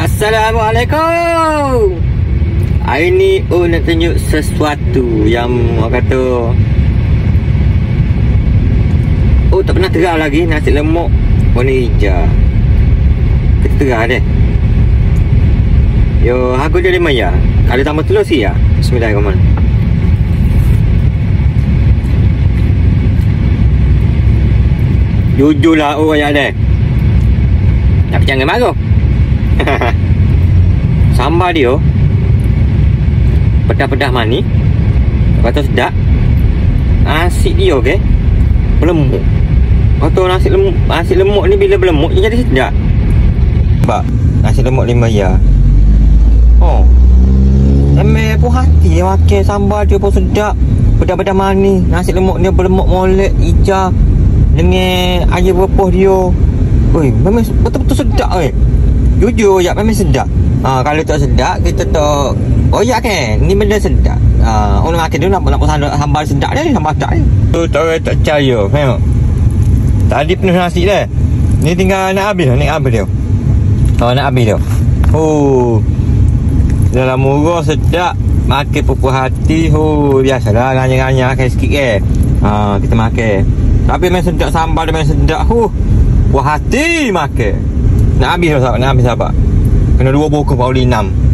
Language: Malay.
Assalamualaikum. Hari ni nak tunjuk sesuatu yang orang kata tak pernah terang lagi. Nasi lemak warna hijau. Kita terang deh. Yo, aku jadi maya. Kalau tambah telur sih ya. Bismillahirrahmanirrahim. Jujurlah orang deh. Tapi jangan marah. Sambal dia pedas-pedas manis, kata sedap. Nasi dia ke berlemuk. Kata nasi lemuk ni bila berlemuk dia jadi sedap. Nampak nasi lemuk 5 ya. Emang puas hati makan sambal dia pun sedap. Pedas-pedas manis, nasi lemuk dia berlemuk molek hijau dengan air berpuh dia. Oi, memang betul-betul sedap Jujur ya, memang sedap. Kalau tak sedap kita tak ya kan. Ni benda sedap. Orang makan dia nak sambal sedap dia, sambal sedap dia. Tu tak percaya, tengok. Tadi penuh nasi dah. Ni tinggal nak habis dia. Nak habis dia. Dalam murah sedap. Makan pupuh hati. Biasalah nganyang-nganyang makan sikit ke. Kita makan. Tapi memang sedap sambal dia, memang sedap. Puas hati makan. Nak habis sahabat. Kena 2 bokong baru 6.